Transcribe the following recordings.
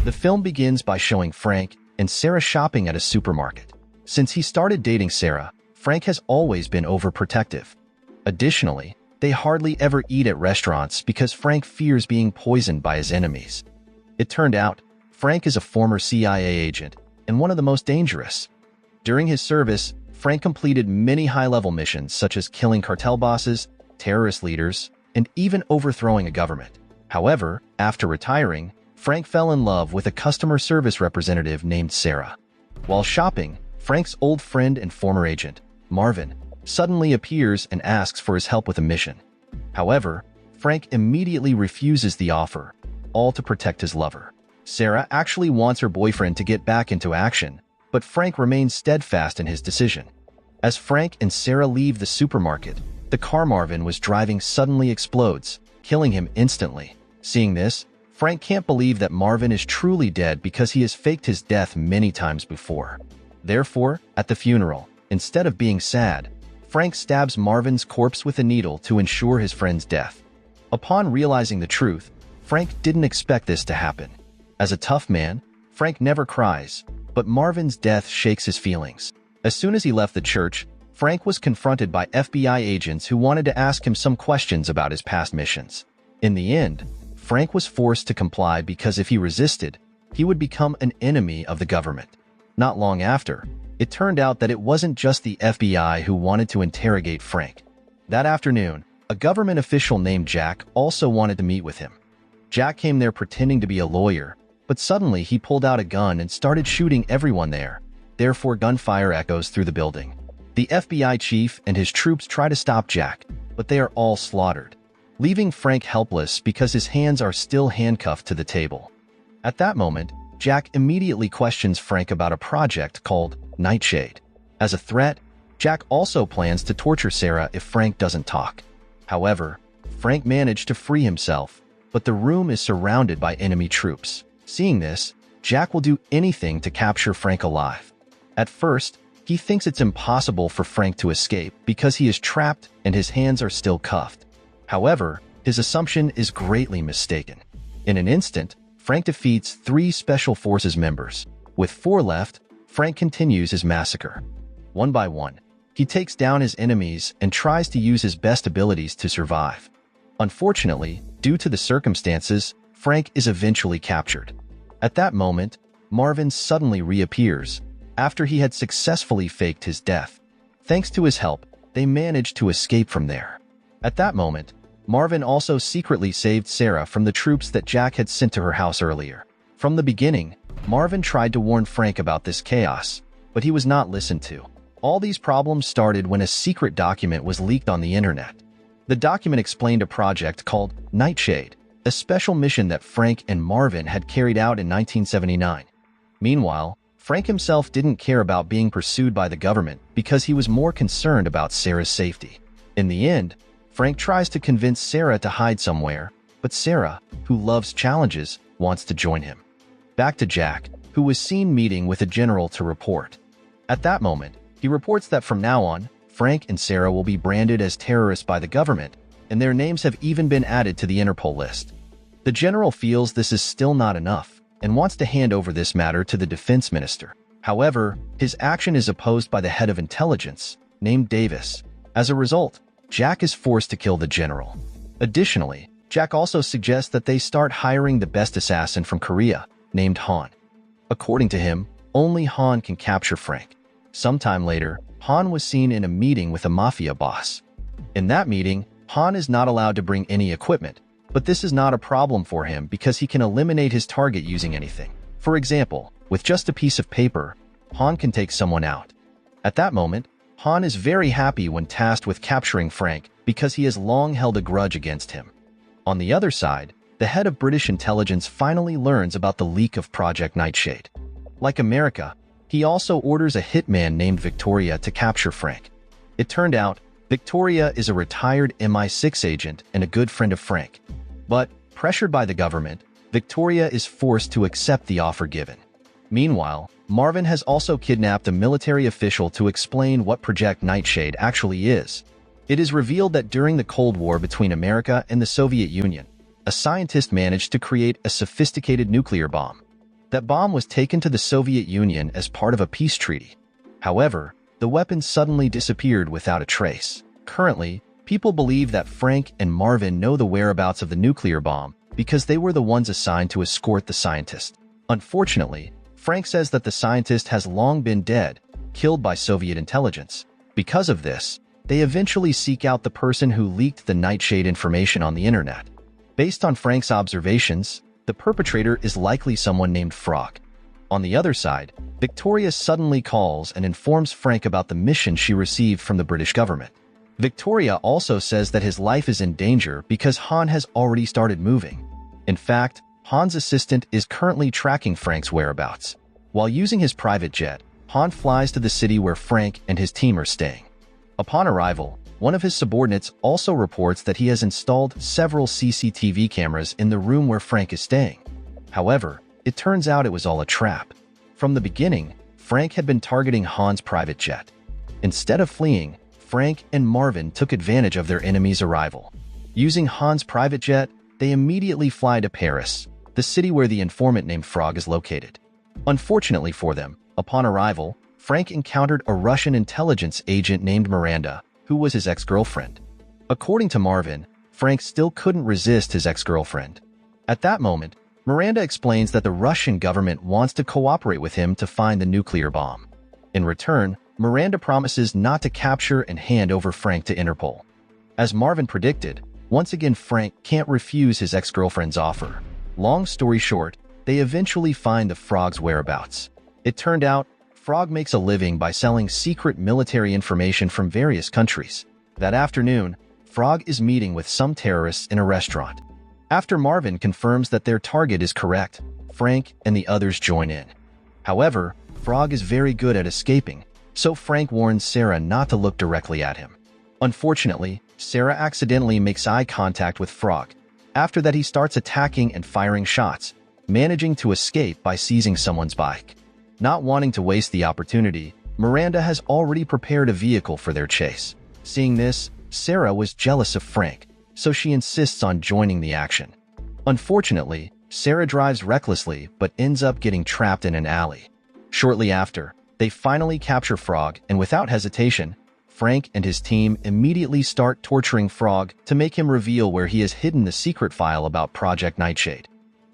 The film begins by showing Frank and Sarah shopping at a supermarket. Since he started dating Sarah, Frank has always been overprotective. Additionally, they hardly ever eat at restaurants because Frank fears being poisoned by his enemies. It turned out, Frank is a former CIA agent and one of the most dangerous. During his service, Frank completed many high-level missions such as killing cartel bosses, terrorist leaders, and even overthrowing a government. However, after retiring, Frank fell in love with a customer service representative named Sarah. While shopping, Frank's old friend and former agent, Marvin, suddenly appears and asks for his help with a mission. However, Frank immediately refuses the offer, all to protect his lover. Sarah actually wants her boyfriend to get back into action, but Frank remains steadfast in his decision. As Frank and Sarah leave the supermarket, the car Marvin was driving suddenly explodes, killing him instantly. Seeing this, Frank can't believe that Marvin is truly dead because he has faked his death many times before. Therefore, at the funeral, instead of being sad, Frank stabs Marvin's corpse with a needle to ensure his friend's death. Upon realizing the truth, Frank didn't expect this to happen. As a tough man, Frank never cries, but Marvin's death shakes his feelings. As soon as he left the church, Frank was confronted by FBI agents who wanted to ask him some questions about his past missions. In the end, Frank was forced to comply because if he resisted, he would become an enemy of the government. Not long after, it turned out that it wasn't just the FBI who wanted to interrogate Frank. That afternoon, a government official named Jack also wanted to meet with him. Jack came there pretending to be a lawyer, but suddenly he pulled out a gun and started shooting everyone there. Therefore, gunfire echoes through the building. The FBI chief and his troops try to stop Jack, but they are all slaughtered, leaving Frank helpless because his hands are still handcuffed to the table. At that moment, Jack immediately questions Frank about a project called Nightshade. As a threat, Jack also plans to torture Sarah if Frank doesn't talk. However, Frank managed to free himself, but the room is surrounded by enemy troops. Seeing this, Jack will do anything to capture Frank alive. At first, he thinks it's impossible for Frank to escape because he is trapped and his hands are still cuffed. However, his assumption is greatly mistaken. In an instant, Frank defeats 3 Special Forces members. With 4 left, Frank continues his massacre. One by one, he takes down his enemies and tries to use his best abilities to survive. Unfortunately, due to the circumstances, Frank is eventually captured. At that moment, Marvin suddenly reappears, after he had successfully faked his death. Thanks to his help, they managed to escape from there. At that moment, Marvin also secretly saved Sarah from the troops that Jack had sent to her house earlier. From the beginning, Marvin tried to warn Frank about this chaos, but he was not listened to. All these problems started when a secret document was leaked on the internet. The document explained a project called Nightshade, a special mission that Frank and Marvin had carried out in 1979. Meanwhile, Frank himself didn't care about being pursued by the government because he was more concerned about Sarah's safety. In the end, Frank tries to convince Sarah to hide somewhere, but Sarah, who loves challenges, wants to join him. Back to Jack, who was seen meeting with a general to report. At that moment, he reports that from now on, Frank and Sarah will be branded as terrorists by the government, and their names have even been added to the Interpol list. The general feels this is still not enough and wants to hand over this matter to the defense minister. However, his action is opposed by the head of intelligence, named Davis. As a result, Jack is forced to kill the general. Additionally, Jack also suggests that they start hiring the best assassin from Korea, named Han. According to him, only Han can capture Frank. Sometime later, Han was seen in a meeting with a mafia boss. In that meeting, Han is not allowed to bring any equipment, but this is not a problem for him because he can eliminate his target using anything. For example, with just a piece of paper, Han can take someone out. At that moment, Han is very happy when tasked with capturing Frank because he has long held a grudge against him. On the other side, the head of British intelligence finally learns about the leak of Project Nightshade. Like America, he also orders a hitman named Victoria to capture Frank. It turned out, Victoria is a retired MI6 agent and a good friend of Frank. But, pressured by the government, Victoria is forced to accept the offer given. Meanwhile, Marvin has also kidnapped a military official to explain what Project Nightshade actually is. It is revealed that during the Cold War between America and the Soviet Union, a scientist managed to create a sophisticated nuclear bomb. That bomb was taken to the Soviet Union as part of a peace treaty. However, the weapon suddenly disappeared without a trace. Currently, people believe that Frank and Marvin know the whereabouts of the nuclear bomb because they were the ones assigned to escort the scientist. Unfortunately, Frank says that the scientist has long been dead, killed by Soviet intelligence. Because of this, they eventually seek out the person who leaked the Nightshade information on the internet. Based on Frank's observations, the perpetrator is likely someone named Frog. On the other side, Victoria suddenly calls and informs Frank about the mission she received from the British government. Victoria also says that his life is in danger because Han has already started moving. In fact, Han's assistant is currently tracking Frank's whereabouts. While using his private jet, Han flies to the city where Frank and his team are staying. Upon arrival, one of his subordinates also reports that he has installed several CCTV cameras in the room where Frank is staying. However, it turns out it was all a trap. From the beginning, Frank had been targeting Han's private jet. Instead of fleeing, Frank and Marvin took advantage of their enemy's arrival. Using Han's private jet, they immediately fly to Paris, the city where the informant named Frog is located. Unfortunately for them, upon arrival, Frank encountered a Russian intelligence agent named Miranda, who was his ex-girlfriend. According to Marvin, Frank still couldn't resist his ex-girlfriend. At that moment, Miranda explains that the Russian government wants to cooperate with him to find the nuclear bomb. In return, Miranda promises not to capture and hand over Frank to Interpol. As Marvin predicted, once again Frank can't refuse his ex-girlfriend's offer. Long story short, they eventually find the Frog's whereabouts. It turned out, Frog makes a living by selling secret military information from various countries. That afternoon, Frog is meeting with some terrorists in a restaurant. After Marvin confirms that their target is correct, Frank and the others join in. However, Frog is very good at escaping, so Frank warns Sarah not to look directly at him. Unfortunately, Sarah accidentally makes eye contact with Frog. After that, he starts attacking and firing shots, managing to escape by seizing someone's bike. Not wanting to waste the opportunity, Miranda has already prepared a vehicle for their chase. Seeing this, Sarah was jealous of Frank, so she insists on joining the action. Unfortunately, Sarah drives recklessly but ends up getting trapped in an alley. Shortly after, they finally capture Frog, and without hesitation, Frank and his team immediately start torturing Frog to make him reveal where he has hidden the secret file about Project Nightshade.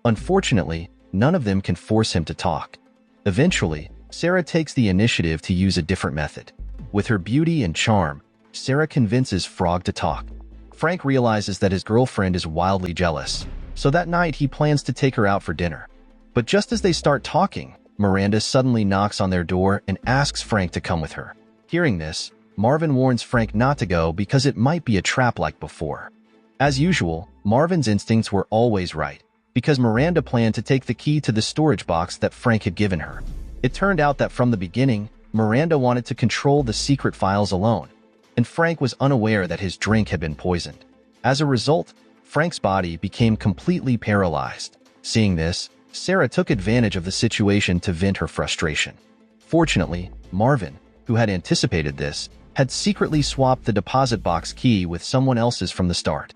Unfortunately, none of them can force him to talk. Eventually, Sarah takes the initiative to use a different method. With her beauty and charm, Sarah convinces Frog to talk. Frank realizes that his girlfriend is wildly jealous, so that night he plans to take her out for dinner. But just as they start talking, Miranda suddenly knocks on their door and asks Frank to come with her. Hearing this, Marvin warns Frank not to go because it might be a trap like before. As usual, Marvin's instincts were always right, because Miranda planned to take the key to the storage box that Frank had given her. It turned out that from the beginning, Miranda wanted to control the secret files alone, and Frank was unaware that his drink had been poisoned. As a result, Frank's body became completely paralyzed. Seeing this, Sarah took advantage of the situation to vent her frustration. Fortunately, Marvin, who had anticipated this, had secretly swapped the deposit box key with someone else's from the start.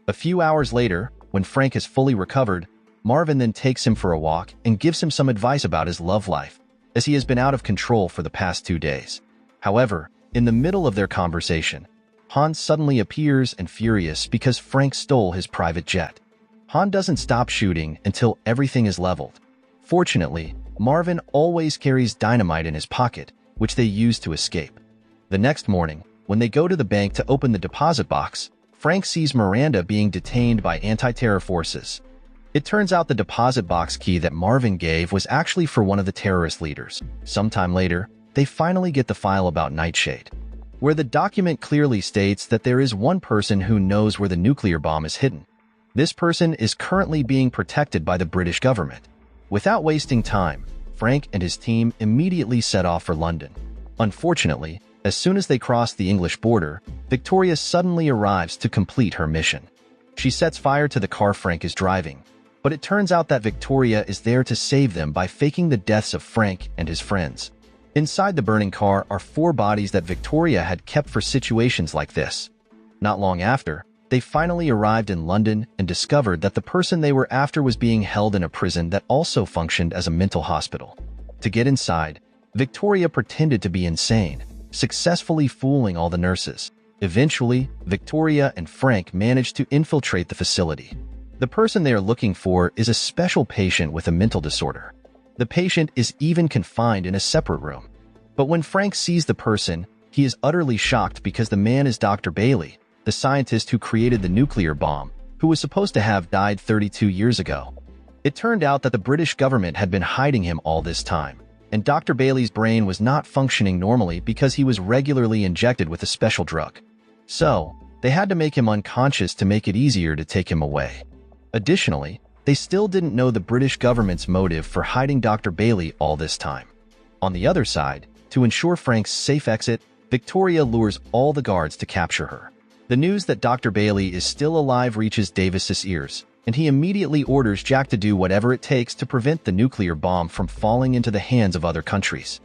A few hours later, when Frank is fully recovered, Marvin then takes him for a walk and gives him some advice about his love life, as he has been out of control for the past 2 days. However, in the middle of their conversation, Han suddenly appears and furious because Frank stole his private jet. Han doesn't stop shooting until everything is leveled. Fortunately, Marvin always carries dynamite in his pocket, which they use to escape. The next morning, when they go to the bank to open the deposit box, Frank sees Miranda being detained by anti-terror forces. It turns out the deposit box key that Marvin gave was actually for one of the terrorist leaders. Sometime later, they finally get the file about Nightshade, where the document clearly states that there is one person who knows where the nuclear bomb is hidden. This person is currently being protected by the British government. Without wasting time, Frank and his team immediately set off for London. Unfortunately, as soon as they cross the English border, Victoria suddenly arrives to complete her mission. She sets fire to the car Frank is driving, but it turns out that Victoria is there to save them by faking the deaths of Frank and his friends. Inside the burning car are 4 bodies that Victoria had kept for situations like this. Not long after, they finally arrived in London and discovered that the person they were after was being held in a prison that also functioned as a mental hospital. To get inside, Victoria pretended to be insane, successfully fooling all the nurses. Eventually, Victoria and Frank managed to infiltrate the facility. The person they are looking for is a special patient with a mental disorder. The patient is even confined in a separate room. But when Frank sees the person, he is utterly shocked because the man is Dr. Bailey, the scientist who created the nuclear bomb, who was supposed to have died 32 years ago. It turned out that the British government had been hiding him all this time, and Dr. Bailey's brain was not functioning normally because he was regularly injected with a special drug. So, they had to make him unconscious to make it easier to take him away. Additionally, they still didn't know the British government's motive for hiding Dr. Bailey all this time. On the other side, to ensure Frank's safe exit, Victoria lures all the guards to capture her. The news that Dr. Bailey is still alive reaches Davis's ears, and he immediately orders Jack to do whatever it takes to prevent the nuclear bomb from falling into the hands of other countries.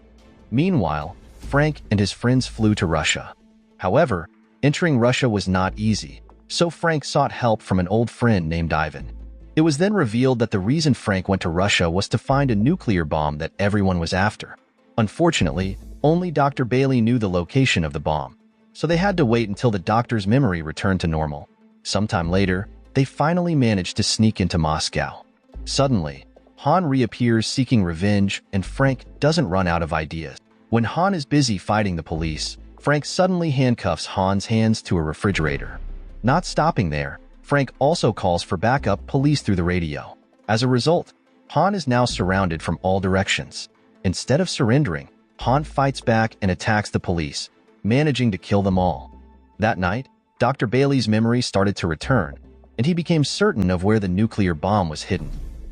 Meanwhile, Frank and his friends flew to Russia. However, entering Russia was not easy, so Frank sought help from an old friend named Ivan. It was then revealed that the reason Frank went to Russia was to find a nuclear bomb that everyone was after. Unfortunately, only Dr. Bailey knew the location of the bomb, so they had to wait until the doctor's memory returned to normal. Sometime later, they finally managed to sneak into Moscow. Suddenly, Han reappears seeking revenge, and Frank doesn't run out of ideas. When Han is busy fighting the police, Frank suddenly handcuffs Han's hands to a refrigerator. Not stopping there, Frank also calls for backup police through the radio. As a result, Han is now surrounded from all directions. Instead of surrendering, Han fights back and attacks the police, managing to kill them all. That night, Dr. Bailey's memory started to return, and he became certain of where the nuclear bomb was hidden.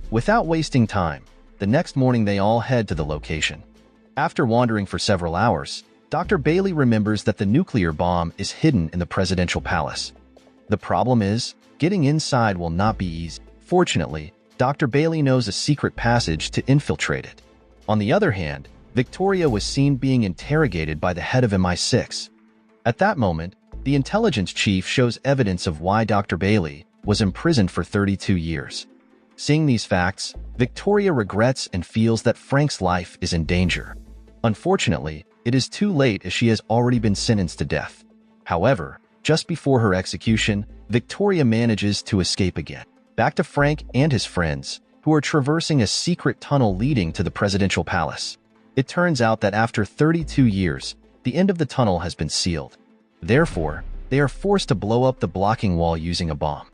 Without wasting time, the next morning they all head to the location. After wandering for several hours, Dr. Bailey remembers that the nuclear bomb is hidden in the presidential palace. The problem is, getting inside will not be easy. Fortunately, Dr. Bailey knows a secret passage to infiltrate it. On the other hand, Victoria was seen being interrogated by the head of MI6. At that moment, the intelligence chief shows evidence of why Dr. Bailey was imprisoned for 32 years. Seeing these facts, Victoria regrets and feels that Frank's life is in danger. Unfortunately, it is too late as she has already been sentenced to death. However, just before her execution, Victoria manages to escape again. Back to Frank and his friends, who are traversing a secret tunnel leading to the presidential palace. It turns out that after 32 years, the end of the tunnel has been sealed. Therefore, they are forced to blow up the blocking wall using a bomb.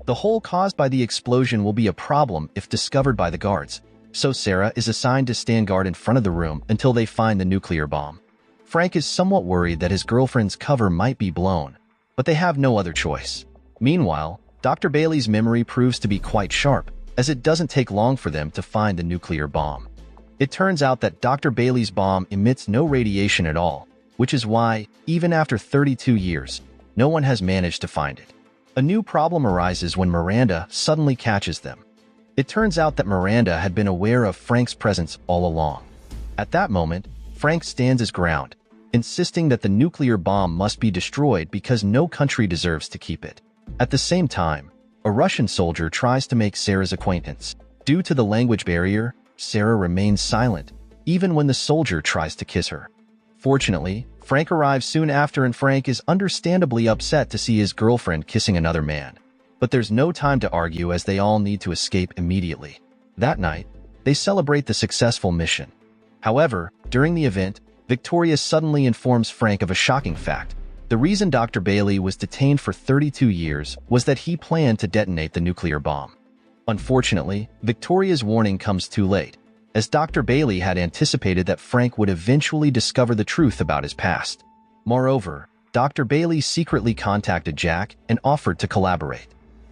The hole caused by the explosion will be a problem if discovered by the guards, so Sarah is assigned to stand guard in front of the room until they find the nuclear bomb. Frank is somewhat worried that his girlfriend's cover might be blown, but they have no other choice. Meanwhile, Dr. Bailey's memory proves to be quite sharp, as it doesn't take long for them to find the nuclear bomb. It turns out that Dr. Bailey's bomb emits no radiation at all, which is why, even after 32 years, no one has managed to find it. A new problem arises when Miranda suddenly catches them. It turns out that Miranda had been aware of Frank's presence all along. At that moment, Frank stands his ground, insisting that the nuclear bomb must be destroyed because no country deserves to keep it. At the same time, a Russian soldier tries to make Sarah's acquaintance. Due to the language barrier, Sarah remains silent, even when the soldier tries to kiss her. Fortunately, Frank arrives soon after, and Frank is understandably upset to see his girlfriend kissing another man. But there's no time to argue as they all need to escape immediately. That night, they celebrate the successful mission. However, during the event, Victoria suddenly informs Frank of a shocking fact. The reason Dr. Bailey was detained for 32 years was that he planned to detonate the nuclear bomb. Unfortunately, Victoria's warning comes too late, as Dr. Bailey had anticipated that Frank would eventually discover the truth about his past. Moreover, Dr. Bailey secretly contacted Jack and offered to collaborate.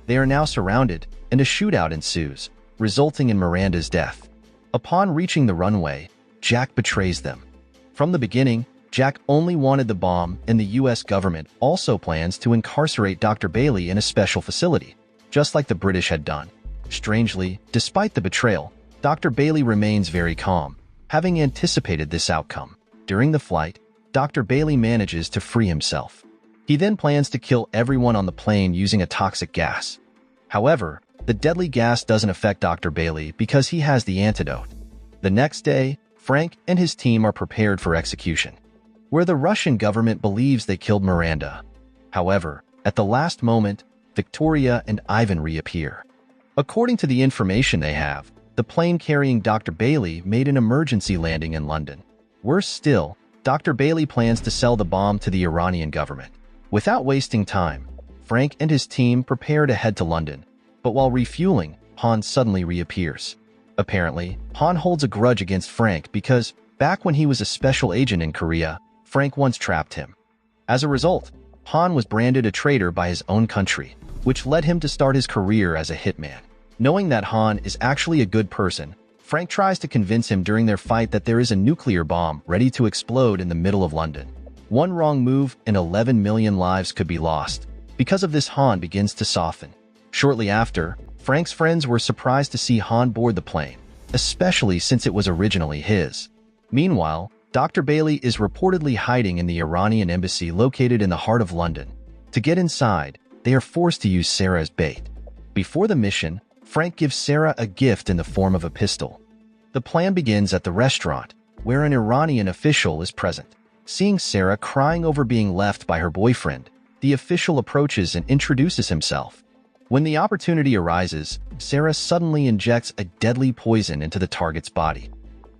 They are now surrounded, and a shootout ensues, resulting in Miranda's death. Upon reaching the runway, Jack betrays them. From the beginning, Jack only wanted the bomb, and the US government also plans to incarcerate Dr. Bailey in a special facility, just like the British had done. Strangely, despite the betrayal, Dr. Bailey remains very calm, having anticipated this outcome. During the flight, Dr. Bailey manages to free himself. He then plans to kill everyone on the plane using a toxic gas. However, the deadly gas doesn't affect Dr. Bailey because he has the antidote. The next day, Frank and his team are prepared for execution, where the Russian government believes they killed Miranda. However, at the last moment, Victoria and Ivan reappear. According to the information they have, the plane carrying Dr. Bailey made an emergency landing in London. Worse still, Dr. Bailey plans to sell the bomb to the Iranian government. Without wasting time, Frank and his team prepare to head to London, but while refueling, Han suddenly reappears. Apparently, Han holds a grudge against Frank because, back when he was a special agent in Korea, Frank once trapped him. As a result, Han was branded a traitor by his own country, which led him to start his career as a hitman. Knowing that Han is actually a good person, Frank tries to convince him during their fight that there is a nuclear bomb ready to explode in the middle of London. One wrong move and 11 million lives could be lost. Because of this, Han begins to soften. Shortly after, Frank's friends were surprised to see Han board the plane, especially since it was originally his. Meanwhile, Dr. Bailey is reportedly hiding in the Iranian embassy located in the heart of London. To get inside, they are forced to use Sarah as bait. Before the mission, Frank gives Sarah a gift in the form of a pistol. The plan begins at the restaurant, where an Iranian official is present. Seeing Sarah crying over being left by her boyfriend, the official approaches and introduces himself. When the opportunity arises, Sarah suddenly injects a deadly poison into the target's body.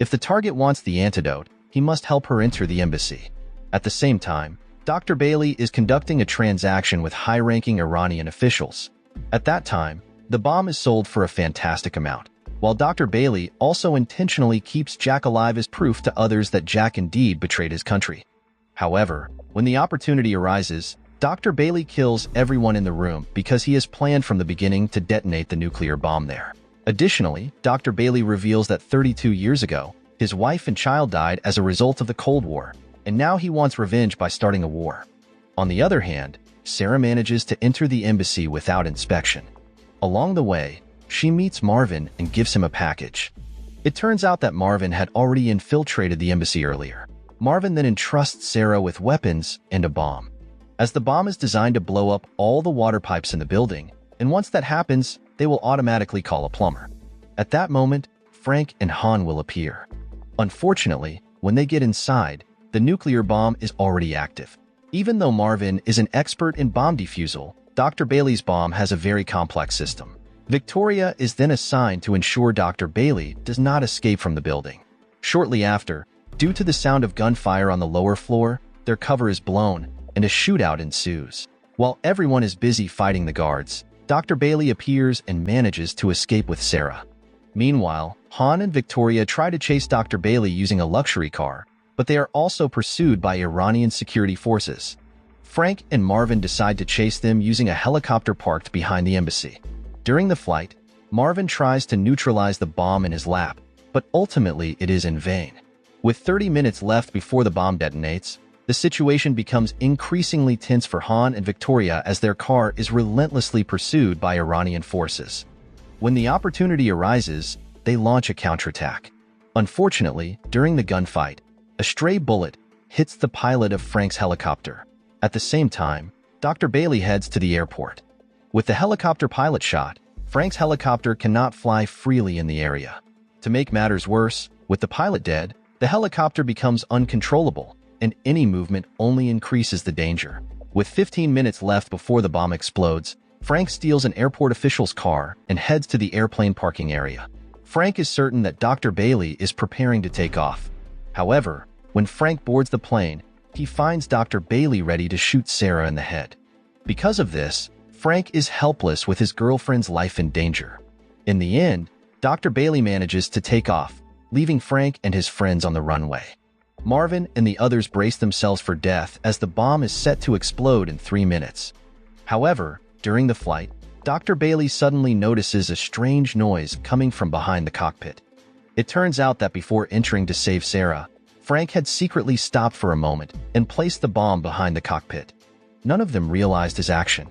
If the target wants the antidote, he must help her enter the embassy. At the same time, Dr. Bailey is conducting a transaction with high-ranking Iranian officials. At that time, the bomb is sold for a fantastic amount, while Dr. Bailey also intentionally keeps Jack alive as proof to others that Jack indeed betrayed his country. However, when the opportunity arises, Dr. Bailey kills everyone in the room because he has planned from the beginning to detonate the nuclear bomb there. Additionally, Dr. Bailey reveals that 32 years ago, his wife and child died as a result of the Cold War, and now he wants revenge by starting a war. On the other hand, Sarah manages to enter the embassy without inspection. Along the way, she meets Marvin and gives him a package. It turns out that Marvin had already infiltrated the embassy earlier. Marvin then entrusts Sarah with weapons and a bomb. As the bomb is designed to blow up all the water pipes in the building, and once that happens, they will automatically call a plumber. At that moment, Frank and Han will appear. Unfortunately, when they get inside, the nuclear bomb is already active. Even though Marvin is an expert in bomb defusal, Dr. Bailey's bomb has a very complex system. Victoria is then assigned to ensure Dr. Bailey does not escape from the building. Shortly after, due to the sound of gunfire on the lower floor, their cover is blown, and a shootout ensues. While everyone is busy fighting the guards, Dr. Bailey appears and manages to escape with Sarah. Meanwhile, Han and Victoria try to chase Dr. Bailey using a luxury car, but they are also pursued by Iranian security forces. Frank and Marvin decide to chase them using a helicopter parked behind the embassy. During the flight, Marvin tries to neutralize the bomb in his lap, but ultimately it is in vain. With 30 minutes left before the bomb detonates, the situation becomes increasingly tense for Han and Victoria as their car is relentlessly pursued by Iranian forces. When the opportunity arises, they launch a counterattack. Unfortunately, during the gunfight, a stray bullet hits the pilot of Frank's helicopter. At the same time, Dr. Bailey heads to the airport. With the helicopter pilot shot, Frank's helicopter cannot fly freely in the area. To make matters worse, with the pilot dead, the helicopter becomes uncontrollable, and any movement only increases the danger. With 15 minutes left before the bomb explodes, Frank steals an airport official's car and heads to the airplane parking area. Frank is certain that Dr. Bailey is preparing to take off. However, when Frank boards the plane, he finds Dr. Bailey ready to shoot Sarah in the head. Because of this, Frank is helpless with his girlfriend's life in danger. In the end, Dr. Bailey manages to take off, leaving Frank and his friends on the runway. Marvin and the others brace themselves for death as the bomb is set to explode in 3 minutes. However, during the flight, Dr. Bailey suddenly notices a strange noise coming from behind the cockpit. It turns out that before entering to save Sarah, Frank had secretly stopped for a moment and placed the bomb behind the cockpit. None of them realized his action.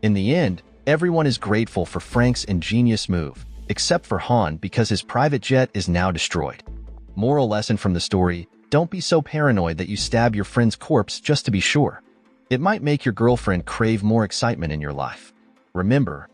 In the end, everyone is grateful for Frank's ingenious move, except for Han because his private jet is now destroyed. Moral lesson from the story: don't be so paranoid that you stab your friend's corpse just to be sure. It might make your girlfriend crave more excitement in your life. Remember,